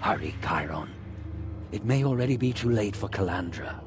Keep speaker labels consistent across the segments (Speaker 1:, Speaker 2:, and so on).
Speaker 1: Hurry, Cairon. It may already be too late for Calandra.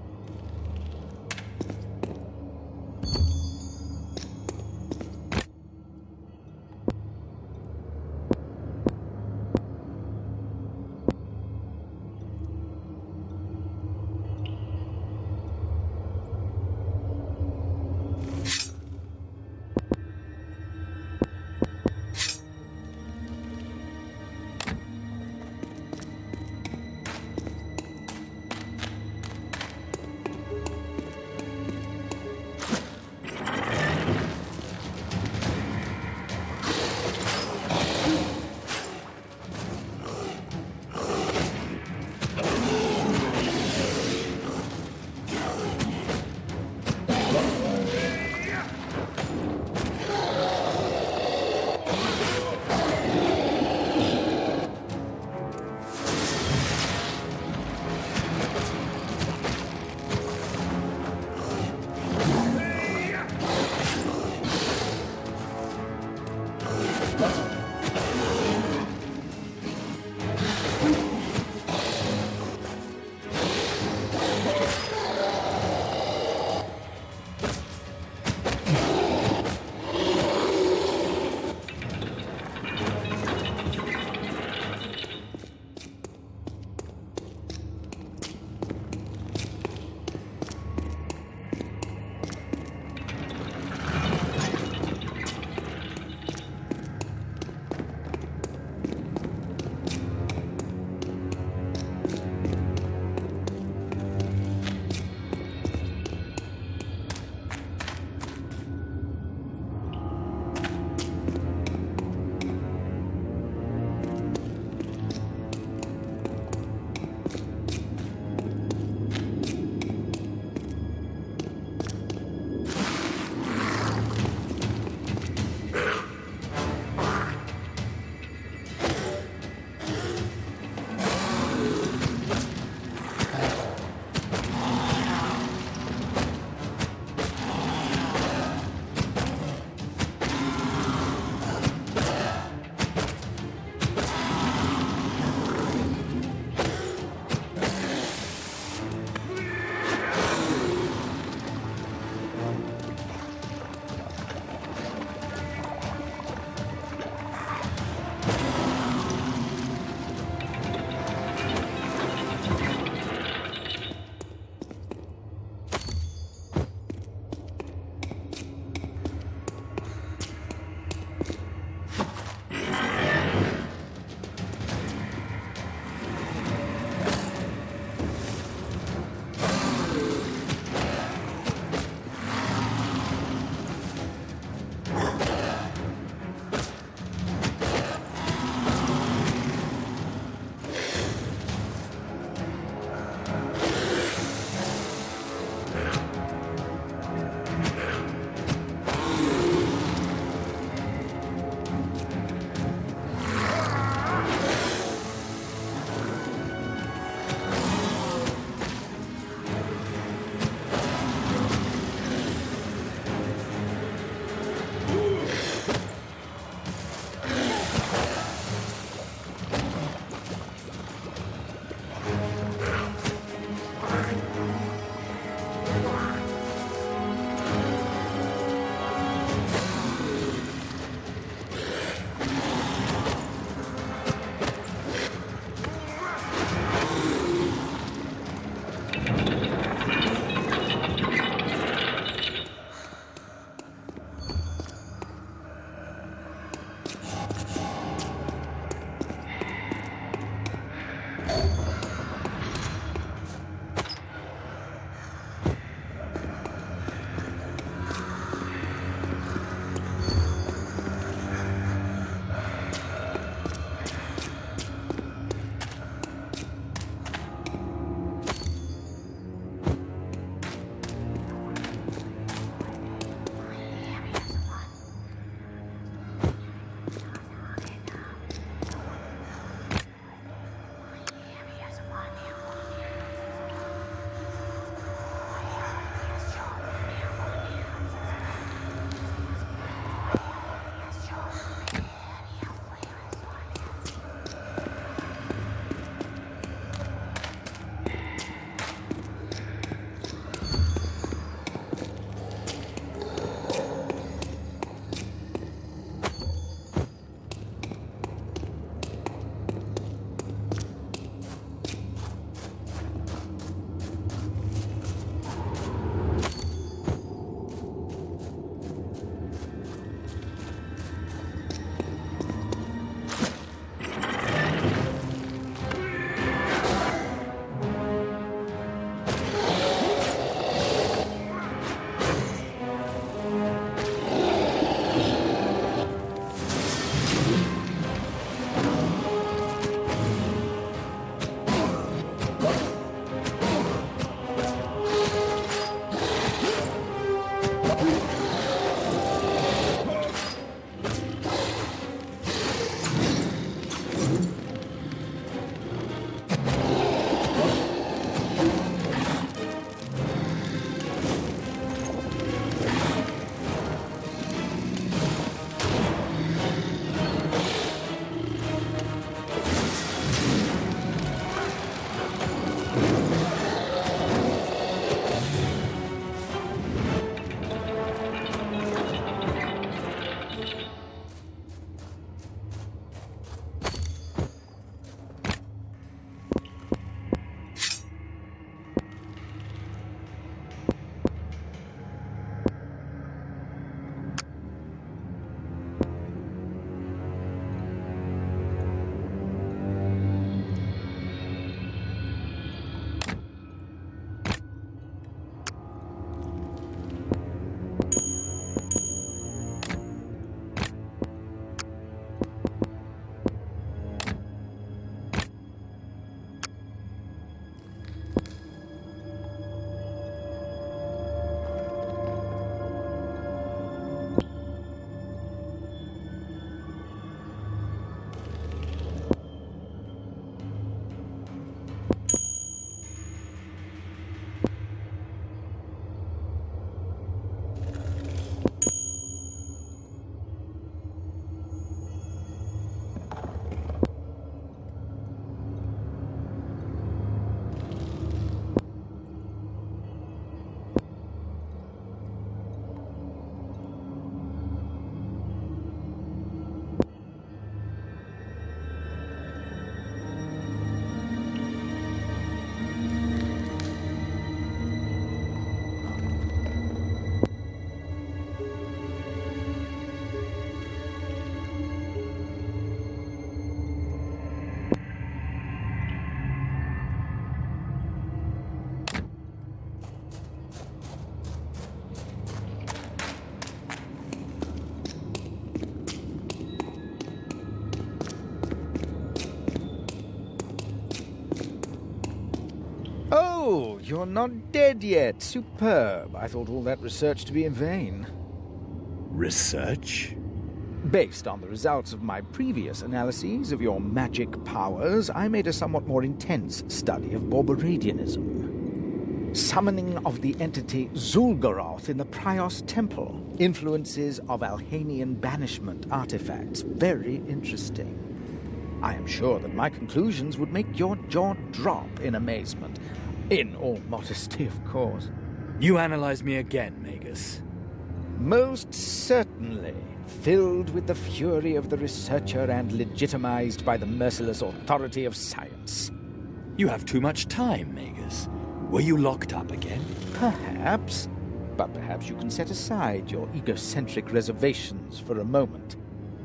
Speaker 2: you're not dead yet. Superb. I thought all that research to be in vain.
Speaker 3: Research?
Speaker 2: Based on the results of my previous analyses of your magic powers, I made a somewhat more intense study of Borberadianism. Summoning of the entity Zhulgaroth in the Prios Temple. Influences of Alhanian banishment artifacts. Very interesting. I am sure that my conclusions would make your jaw drop in amazement. In all modesty, of course.
Speaker 3: You analyze me again, Magus.
Speaker 2: Most certainly. Filled with the fury of the researcher and legitimized by the merciless authority of science.
Speaker 3: You have too much time, Magus. Were you locked up again?
Speaker 2: Perhaps. But perhaps you can set aside your egocentric reservations for a moment.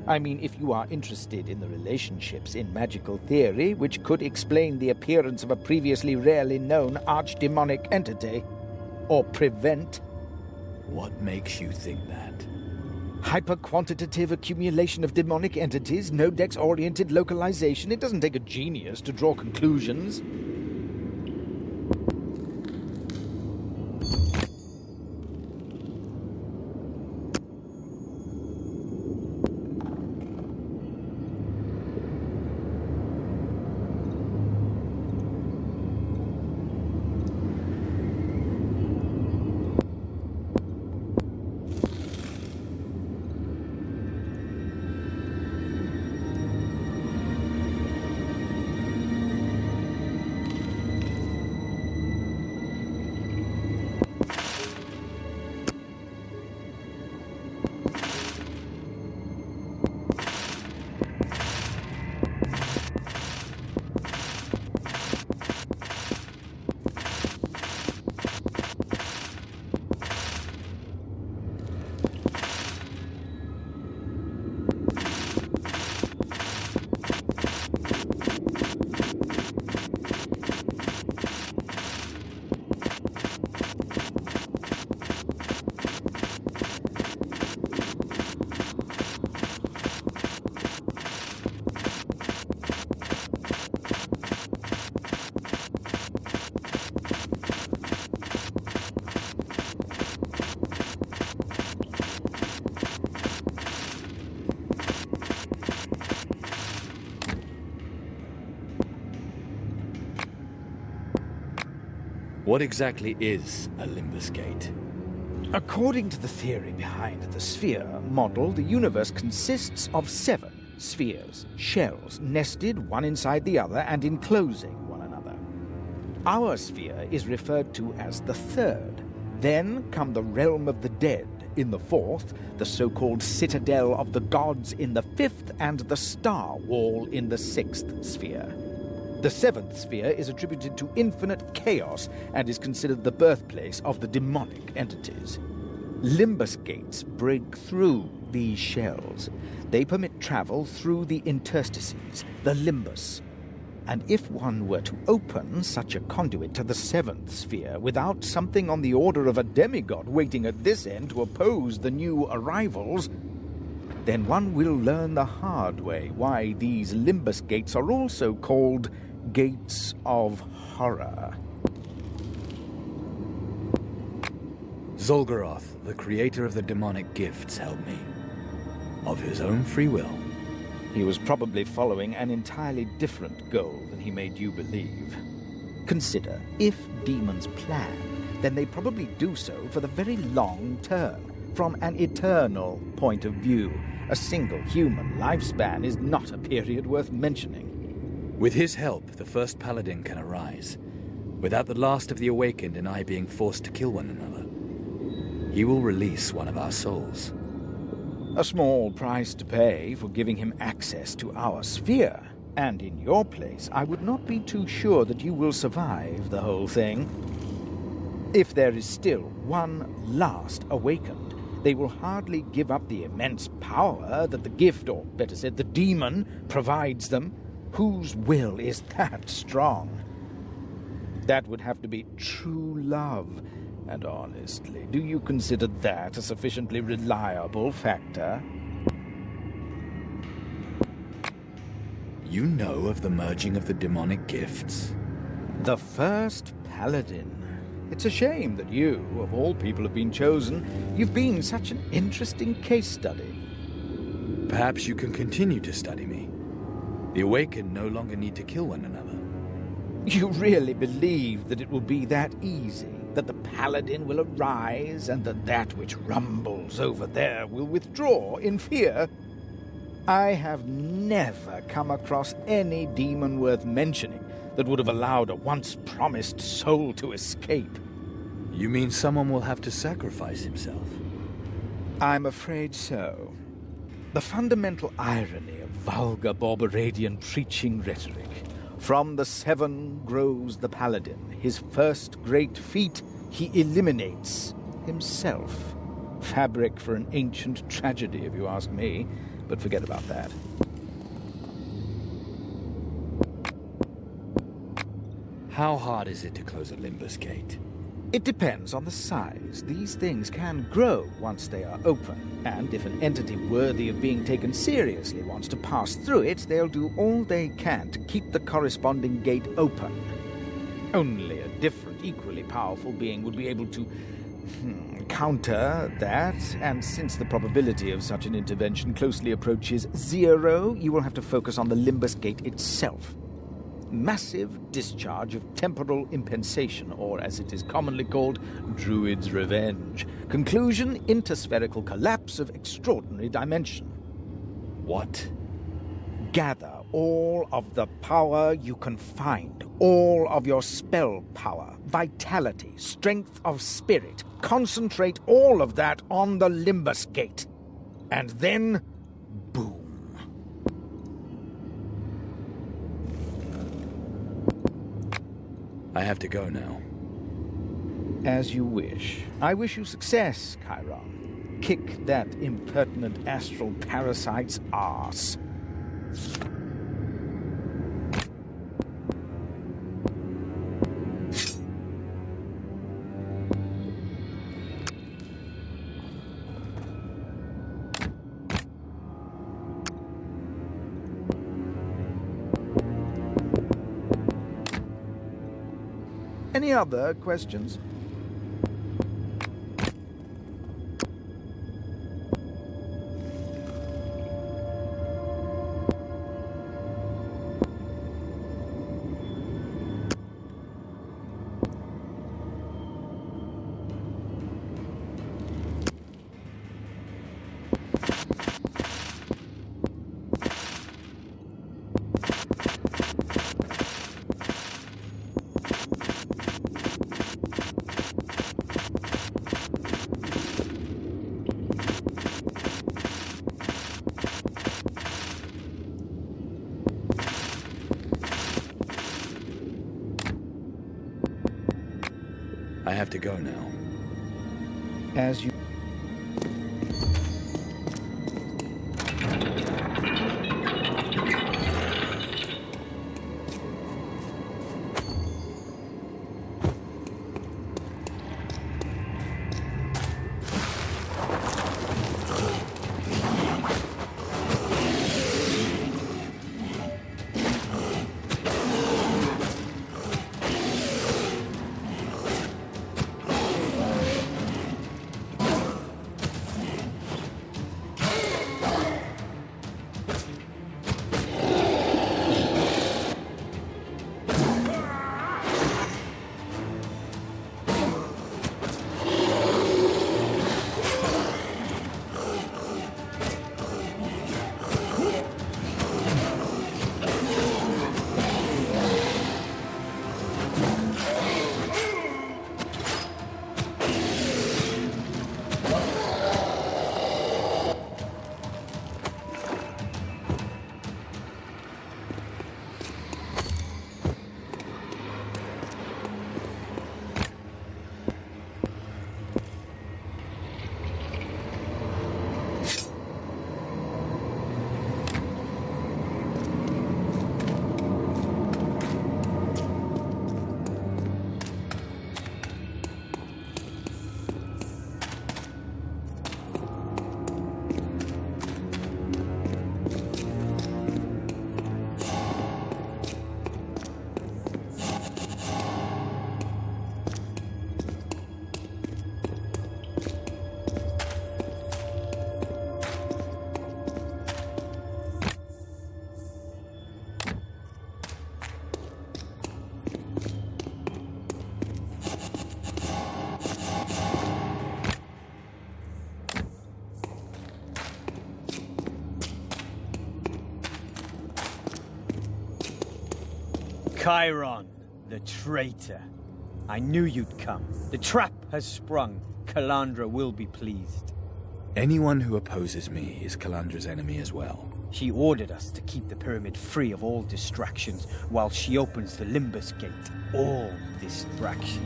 Speaker 2: I mean, if you are interested in the relationships in magical theory, which could explain the appearance of a previously rarely known archdemonic entity. Or prevent.
Speaker 3: What makes you think that?
Speaker 2: Hyper-quantitative accumulation of demonic entities, nodex-oriented localization. It doesn't take a genius to draw conclusions.
Speaker 3: What exactly is a Limbus Gate?
Speaker 2: According to the theory behind the sphere model, the universe consists of 7 spheres, shells, nested one inside the other and enclosing one another. Our sphere is referred to as the 3rd. Then come the realm of the dead in the 4th, the so-called citadel of the gods in the 5th, and the star wall in the 6th sphere. The 7th sphere is attributed to infinite chaos and is considered the birthplace of the demonic entities. Limbus gates break through these shells. They permit travel through the interstices, the limbus. And if one were to open such a conduit to the 7th sphere without something on the order of a demigod waiting at this end to oppose the new arrivals, then one will learn the hard way why these limbus gates are also called Gates of Horror.
Speaker 3: Zhulgaroth, the creator of the demonic gifts, helped me. Of his own free will.
Speaker 2: He was probably following an entirely different goal than he made you believe. Consider, if demons plan, then they probably do so for the very long term, from an eternal point of view. A single human lifespan is not a period worth mentioning.
Speaker 3: With his help, the first paladin can arise, without the last of the awakened and I being forced to kill one another. He will release one of our souls.
Speaker 2: A small price to pay for giving him access to our sphere. And in your place, I would not be too sure that you will survive the whole thing. If there is still one last awakened, they will hardly give up the immense power that the gift, or better said, the demon, provides them. Whose will is that strong? That would have to be true love. And honestly, do you consider that a sufficiently reliable factor?
Speaker 3: You know of the merging of the demonic gifts?
Speaker 2: The first paladin. It's a shame that you, of all people, have been chosen. You've been such an interesting case study.
Speaker 3: Perhaps you can continue to study me. The Awakened no longer need to kill one another.
Speaker 2: You really believe that it will be that easy? That the Paladin will arise, and that which rumbles over there will withdraw in fear? I have never come across any demon worth mentioning that would have allowed a once-promised soul to escape.
Speaker 3: You mean someone will have to sacrifice himself?
Speaker 2: I'm afraid so. The fundamental irony of vulgar Barbaradian preaching rhetoric. From the seven grows the Paladin. His first great feat, he eliminates himself. Fabric for an ancient tragedy, if you ask me, but forget about that.
Speaker 3: How hard is it to close a Limbus gate?
Speaker 2: It depends on the size. These things can grow once they are open, and if an entity worthy of being taken seriously wants to pass through it, they'll do all they can to keep the corresponding gate open. Only a different, equally powerful being would be able to counter that, and since the probability of such an intervention closely approaches 0, you will have to focus on the Limbus gate itself. Massive discharge of temporal impensation, or as it is commonly called, Druid's Revenge. Conclusion, interspherical collapse of extraordinary dimension.
Speaker 3: What?
Speaker 2: Gather all of the power you can find, all of your spell power, vitality, strength of spirit. Concentrate all of that on the Limbus gate. And then, boom.
Speaker 3: I have to go now.
Speaker 2: As you wish. I wish you success, Cairon. Kick that impertinent astral parasite's arse. Any other questions?
Speaker 3: I have to go now.
Speaker 2: As you...
Speaker 4: Cairon, the traitor. I knew you'd come. The trap has sprung. Calandra will be pleased.
Speaker 3: Anyone who opposes me is Calandra's enemy as well.
Speaker 4: She ordered us to keep the pyramid free of all distractions while she opens the Limbus Gate. All distractions.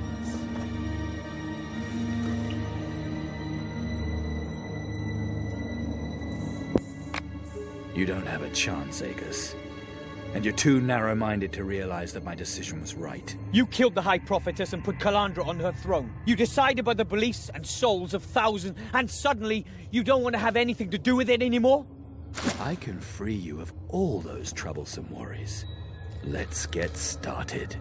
Speaker 3: You don't have a chance, Aegis. And you're too narrow-minded to realize that my decision was right.
Speaker 4: You killed the High Prophetess and put Calandra on her throne. You decided by the beliefs and souls of thousands, and suddenly you don't want to have anything to do with it anymore?
Speaker 3: I can free you of all those troublesome worries. Let's get started.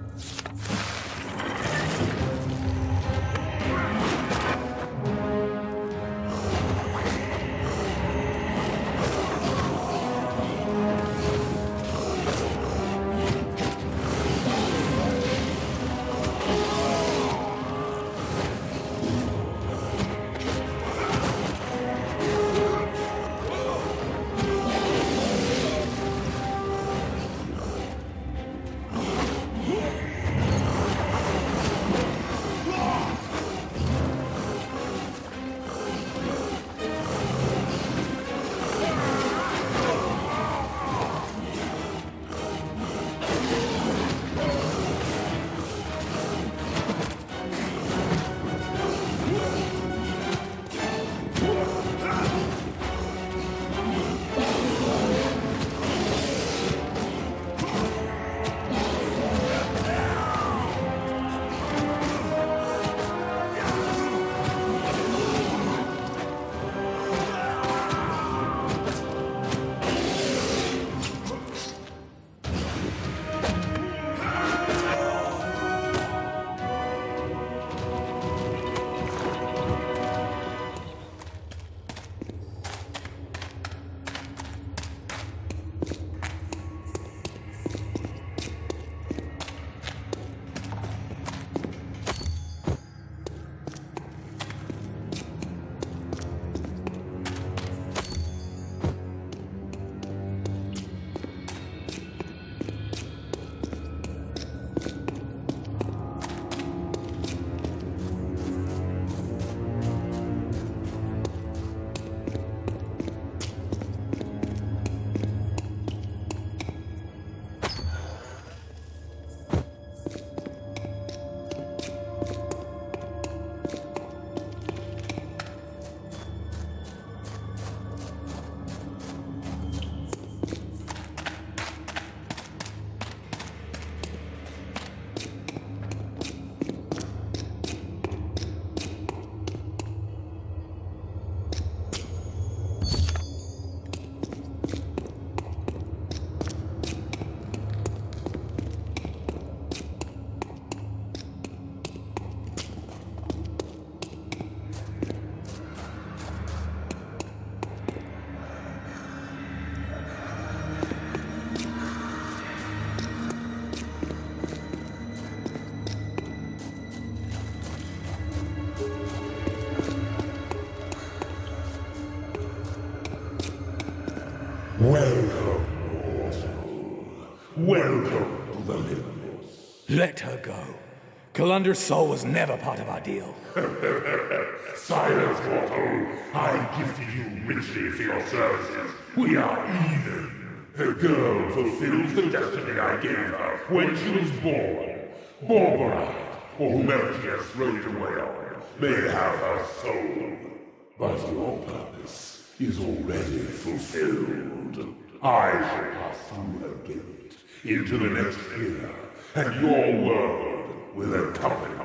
Speaker 5: Welcome, mortal. Welcome to the Limbus.
Speaker 3: Let her go. Calandra's soul was never part of our deal.
Speaker 5: Silence, mortal. I gifted you richly for your services. We are even. The girl fulfills the destiny I gave her when she was born. Borberite, or whomever she has thrown it away on, may have her soul. But your purpose is already fulfilled. I shall pass through her gate into the next era, and your world will accompany me.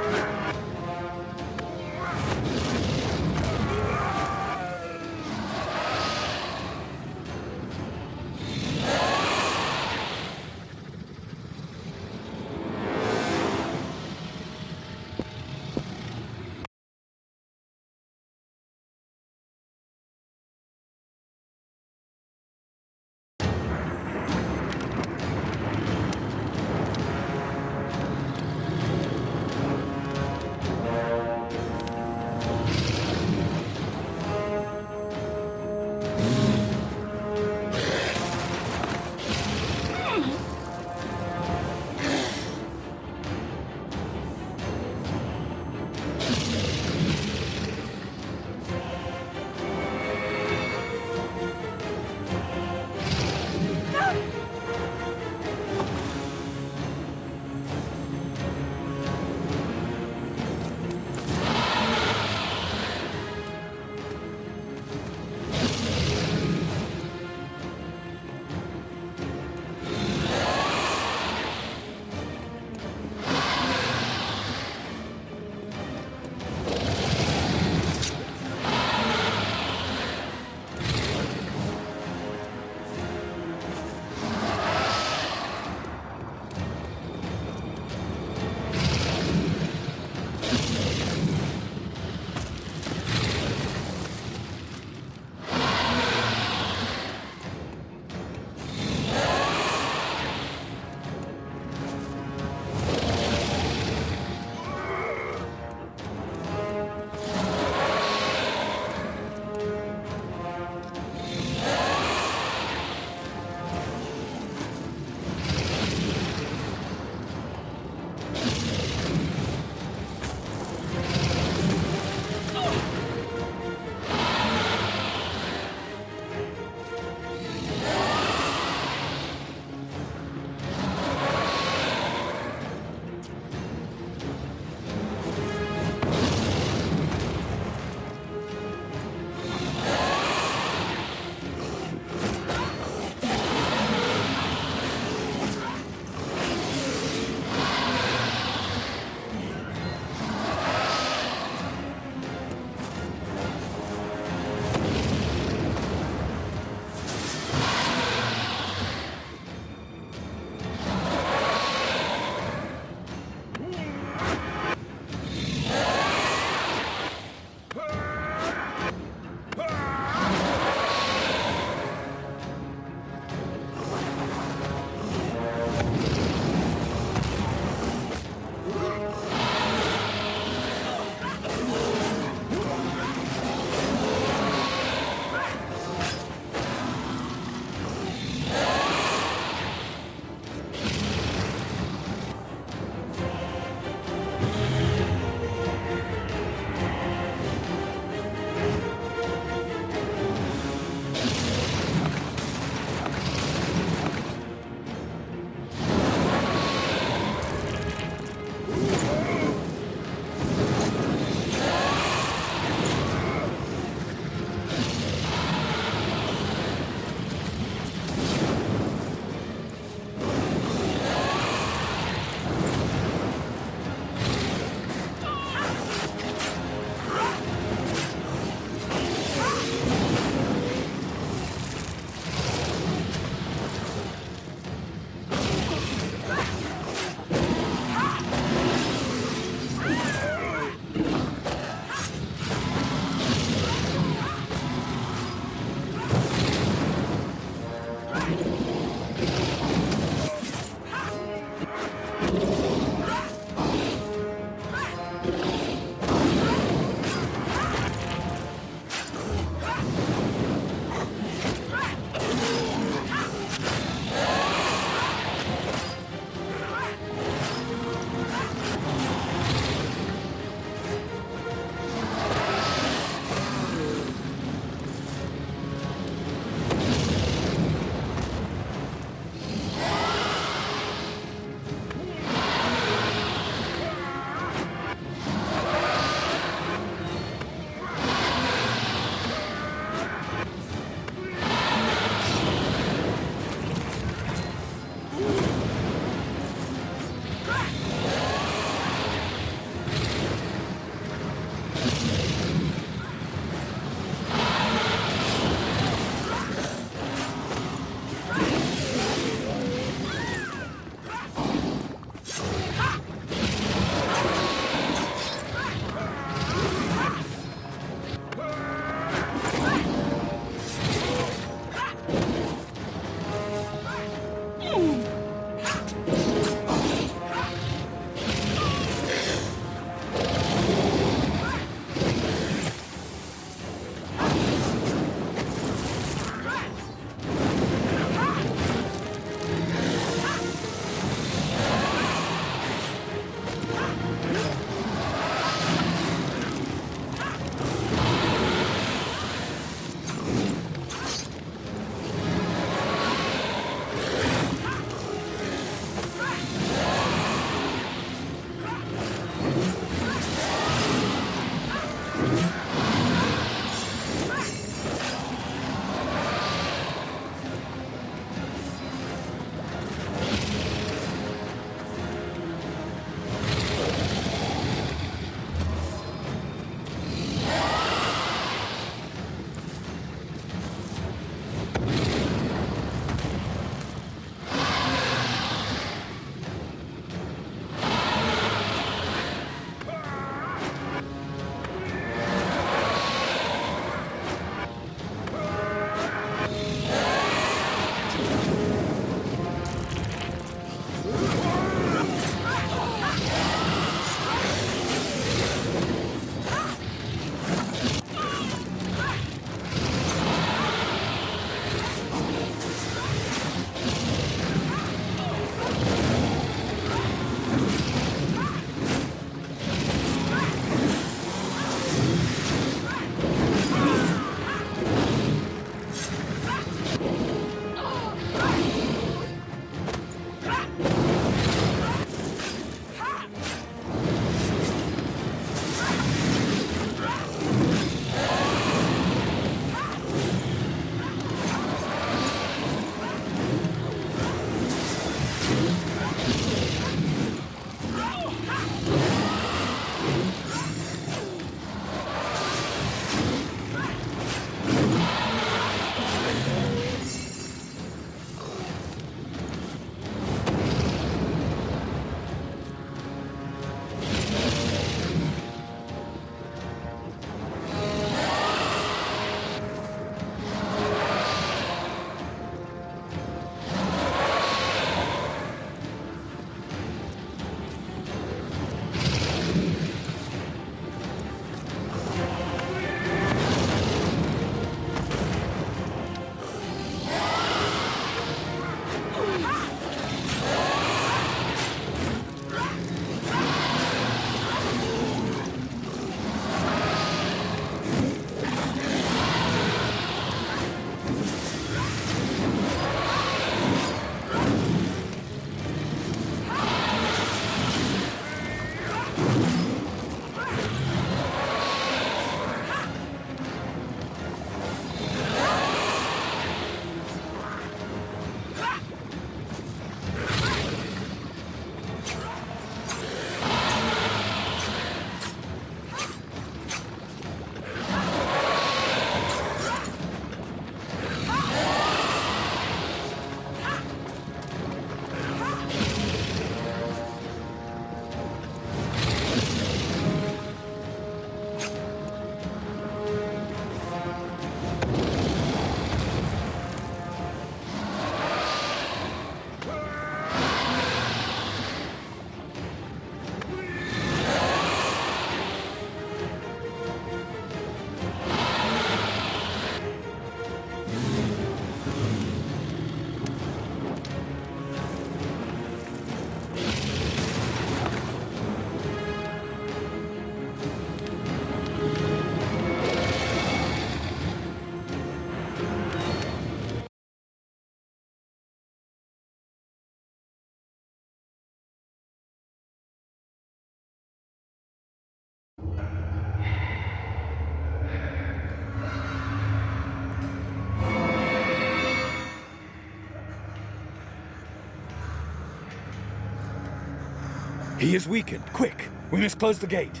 Speaker 3: He is weakened. Quick! We must close the gate.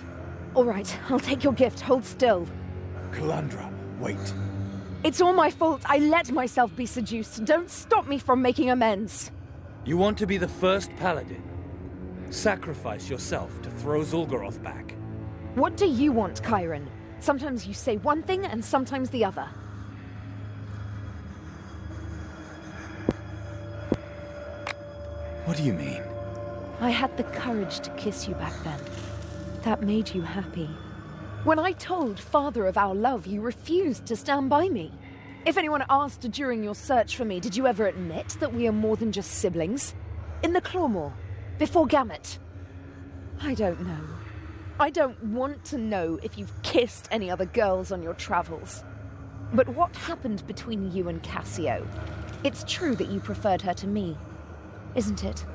Speaker 6: All right, I'll take your gift. Hold still.
Speaker 3: Calandra, wait.
Speaker 6: It's all my fault. I let myself be seduced. Don't stop me from making amends.
Speaker 3: You want to be the first paladin? Sacrifice yourself to throw Zhulgaroth back.
Speaker 6: What do you want, Cairon? Sometimes you say one thing and sometimes the other.
Speaker 3: What do you mean?
Speaker 6: I had the courage to kiss you back then. That made you happy. When I told Father of our love, you refused to stand by me. If anyone asked during your search for me, did you ever admit that we are more than just siblings? In the Clawmore, before Gamut? I don't know. I don't want to know if you've kissed any other girls on your travels. But what happened between you and Cassio? It's true that you preferred her to me, isn't it?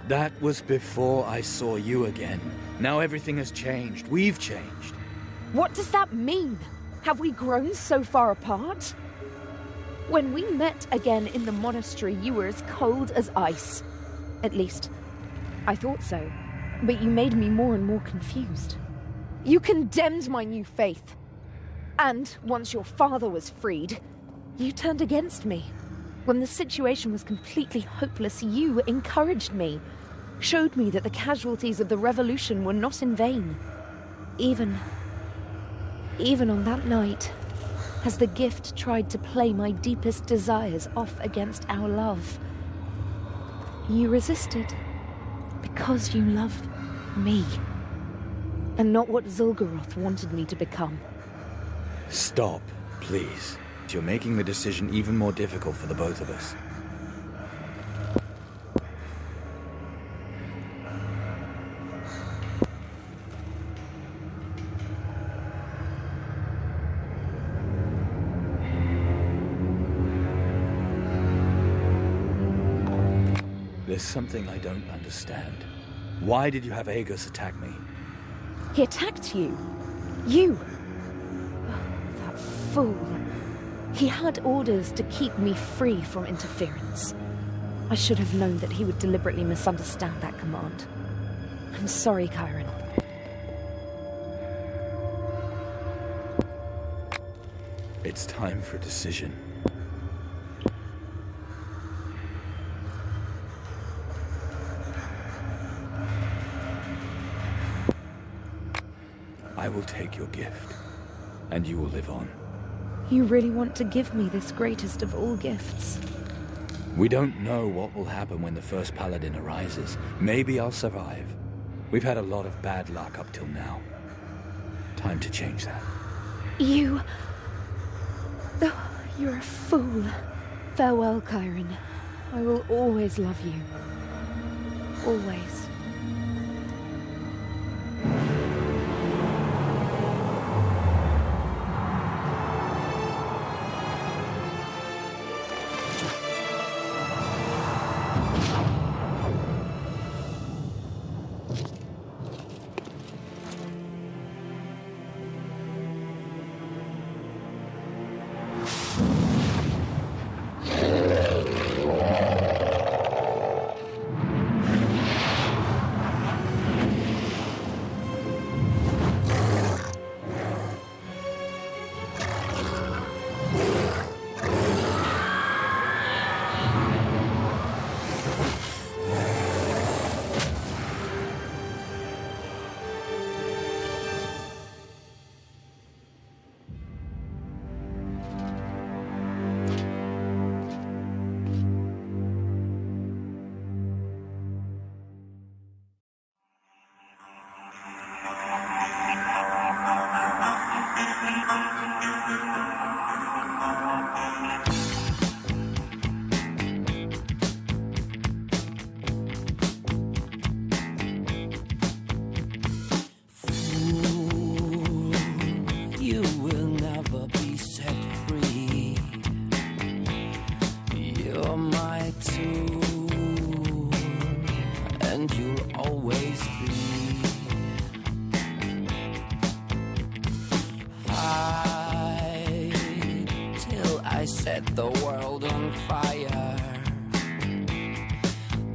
Speaker 3: That was before I saw you again. Now everything has changed. We've changed.
Speaker 6: What does that mean? Have we grown so far apart? When we met again in the monastery, you were as cold as ice. At least, I thought so. But you made me more and more confused. You condemned my new faith. And once your father was freed, you turned against me. When the situation was completely hopeless, you encouraged me. Showed me that the casualties of the revolution were not in vain. Even on that night, as the gift tried to play my deepest desires off against our love. You resisted, because you loved me, and not what Zhulgaroth wanted me to become.
Speaker 3: Stop, please. You're making the decision even more difficult for the both of us. There's something I don't understand. Why did you have Aegis attack me?
Speaker 6: He attacked you. You. Oh, that fool. He had orders to keep me free from interference. I should have known that he would deliberately misunderstand that command. I'm sorry, Cairon.
Speaker 3: It's time for a decision. I will take your gift, and you will live on.
Speaker 6: You really want to give me this greatest of all gifts?
Speaker 3: We don't know what will happen when the first paladin arises. Maybe I'll survive. We've had a lot of bad luck up till now. Time to change that.
Speaker 6: You... Oh, you're a fool. Farewell, Cairon. I will always love you. Always.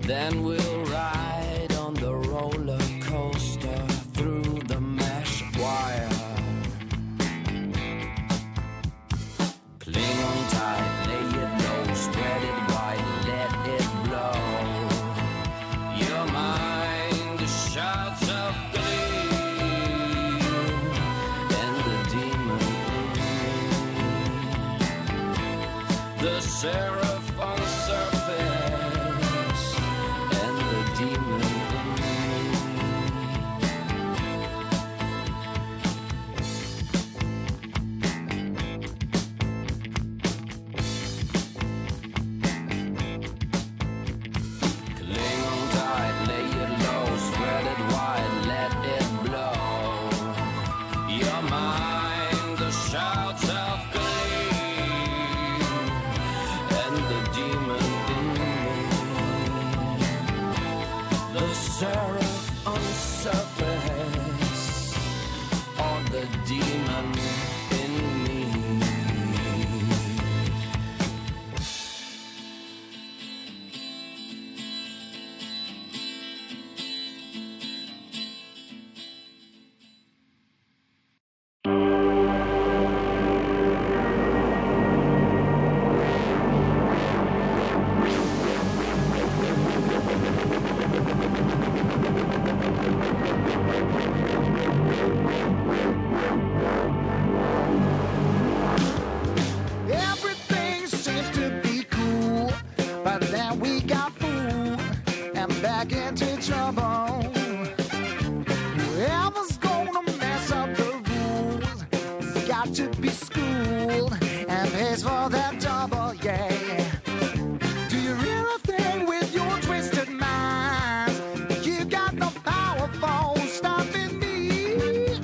Speaker 7: Then we'll ride on the roller coaster through the mesh wire. Cling on tight, lay it low, spread it wide, let it blow. Your mind shouts of glee, and the demon in me, the seraph on the surface, and the demon in me. Cling on tight, lay it low, spread it wide, let it blow. Your mind, the shouts of glee, and the demon in me, the seraph on the surface, or the demon in me.
Speaker 8: Everything seems to be cool, but then we got fooled and back into trouble. Whoever's gonna mess up the rules has got to be schooled and pays for that double, yeah. Do you really think with your twisted mind you got the power for stopping me?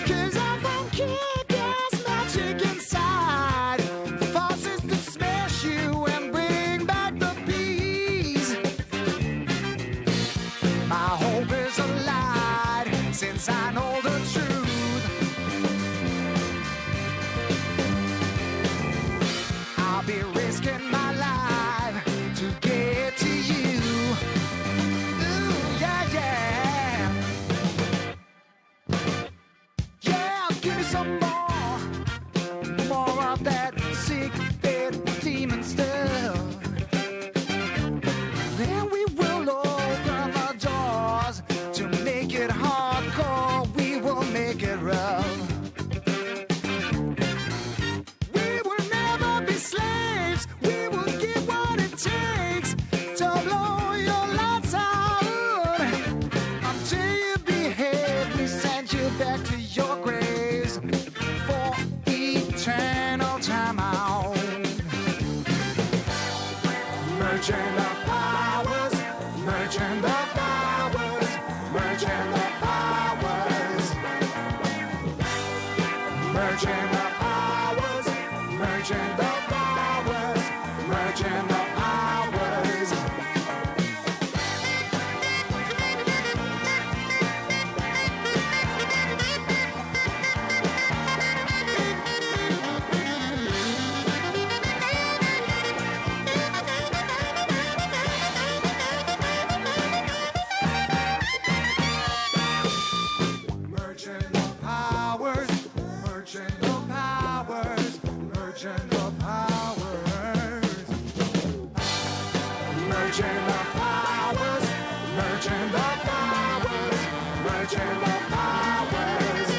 Speaker 8: 'Cause I'm from kick-ass magic inside, forces to smash you and bring back the peace. My hope is alive since I know the truth. I'll be risking my life to get to you. Ooh, yeah, yeah. Yeah, give me some more of that sick, dead demon stuff. Then we will open the doors to make it hardcore. We will make it rough. We will never be slaves. We will give what it takes to blow your lights out. Until you behave, we send you back to your graves for eternal time out. Merging the powers, merging the powers, merging the powers. Merging the powers, merging the powers, merging the powers. Merging the powers, merging the powers, merging the powers. Merging the powers, merging the powers, merging the powers.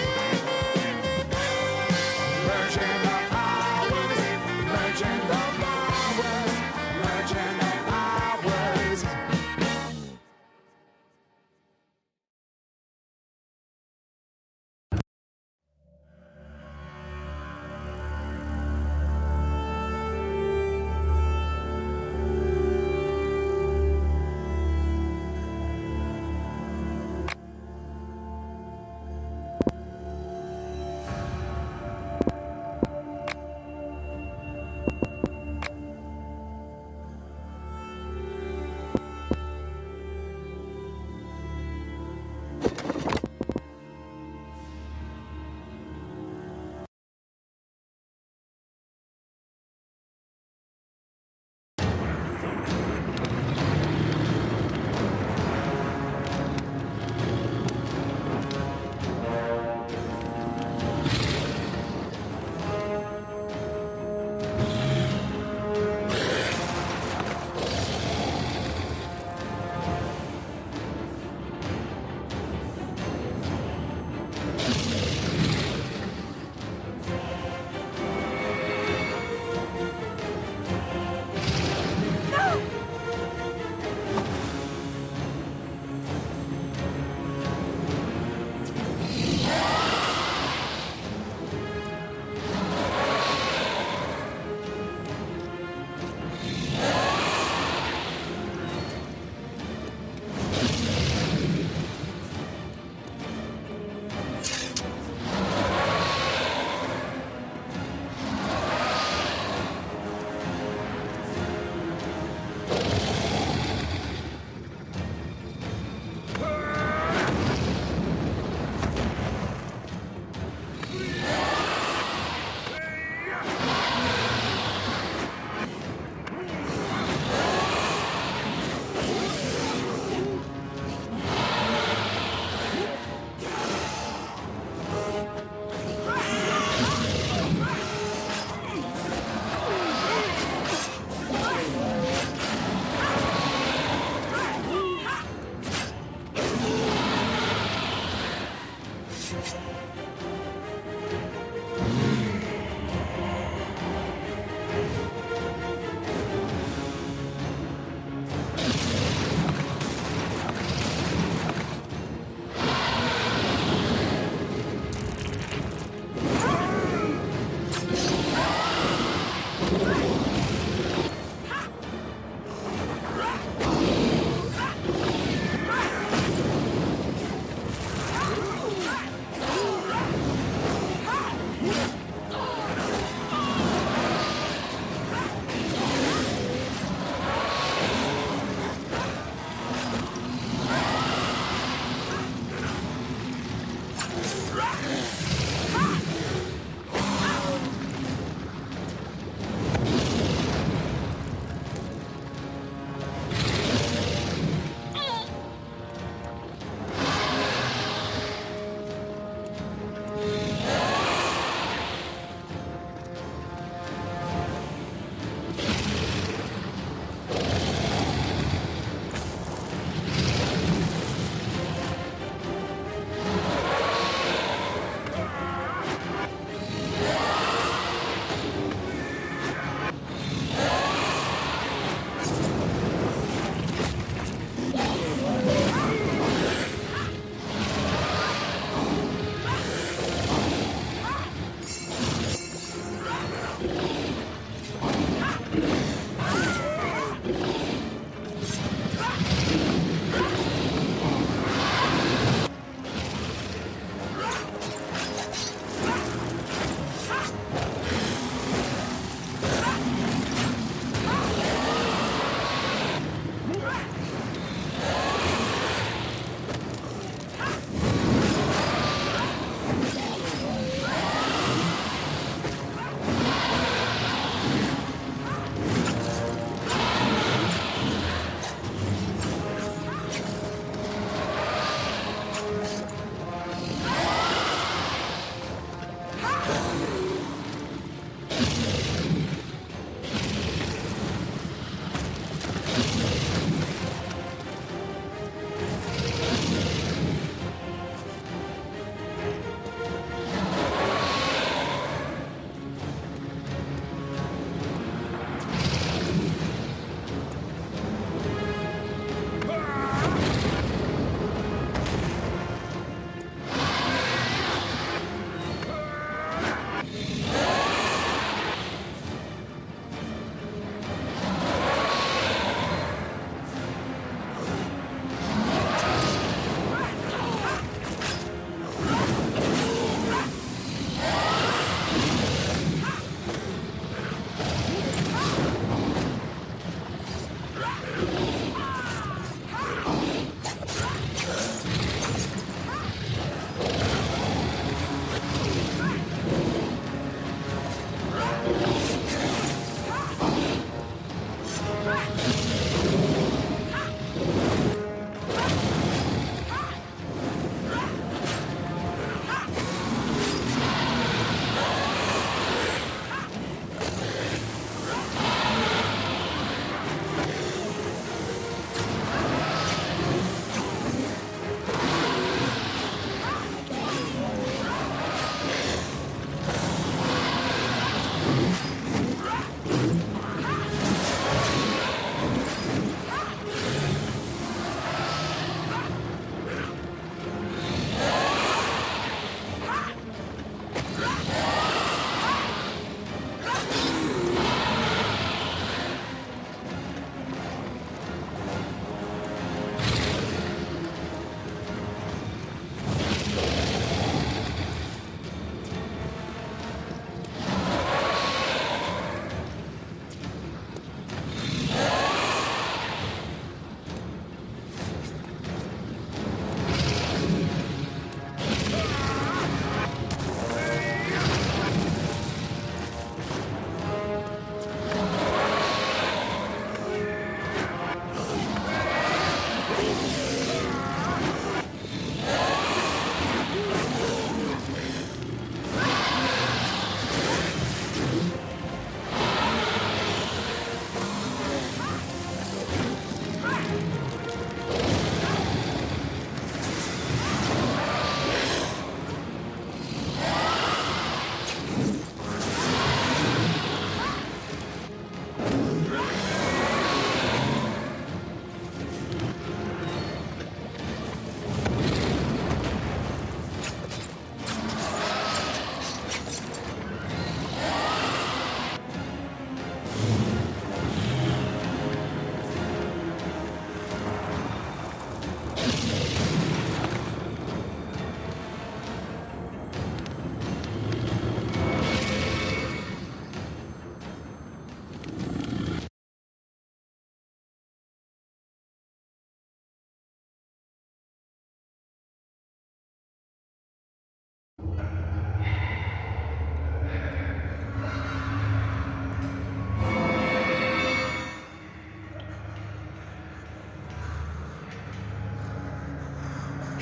Speaker 8: Merging the powers, merging the powers, merging the powers.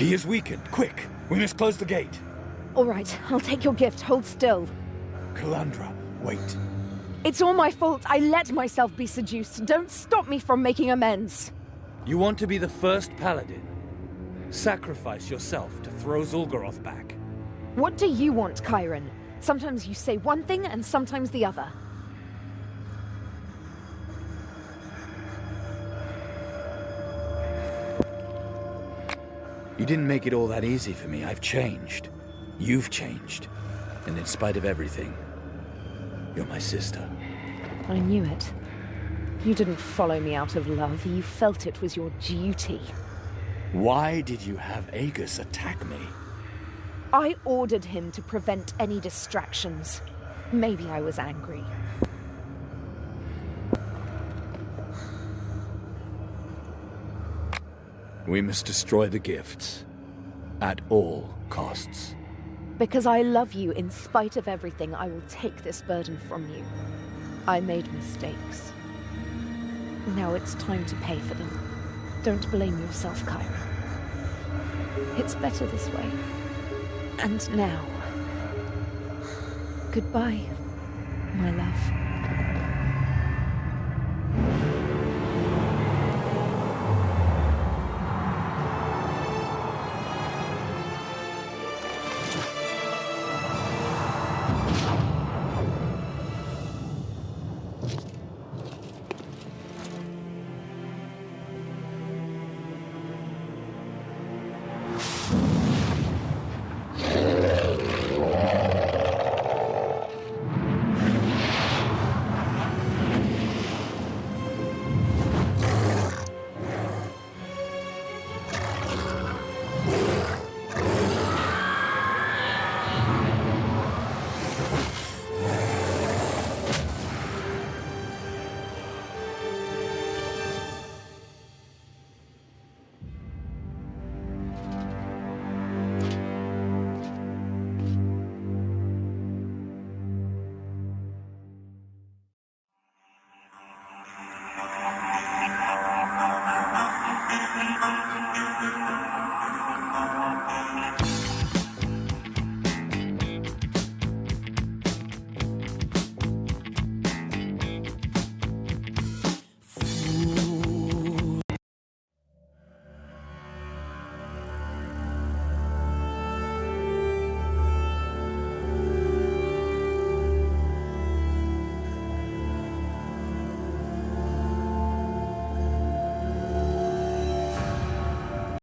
Speaker 3: He is weakened. Quick! We must close the gate.
Speaker 6: All right, I'll take your gift. Hold still.
Speaker 3: Calandra, wait.
Speaker 6: It's all my fault. I let myself be seduced. Don't stop me from making amends.
Speaker 3: You want to be the first paladin? Sacrifice yourself to throw Zhulgaroth back.
Speaker 6: What do you want, Cairon? Sometimes you say one thing and sometimes the other.
Speaker 3: You didn't make it all that easy for me. I've changed. You've changed. And in spite of everything, you're my sister.
Speaker 6: I knew it. You didn't follow me out of love. You felt it was your duty.
Speaker 3: Why did you have Aegis attack me?
Speaker 6: I ordered him to prevent any distractions. Maybe I was angry.
Speaker 3: We must destroy the gifts. At all costs.
Speaker 6: Because I love you in spite of everything, I will take this burden from you. I made mistakes. Now it's time to pay for them. Don't blame yourself, Cairon. It's better this way. And now, goodbye, my love.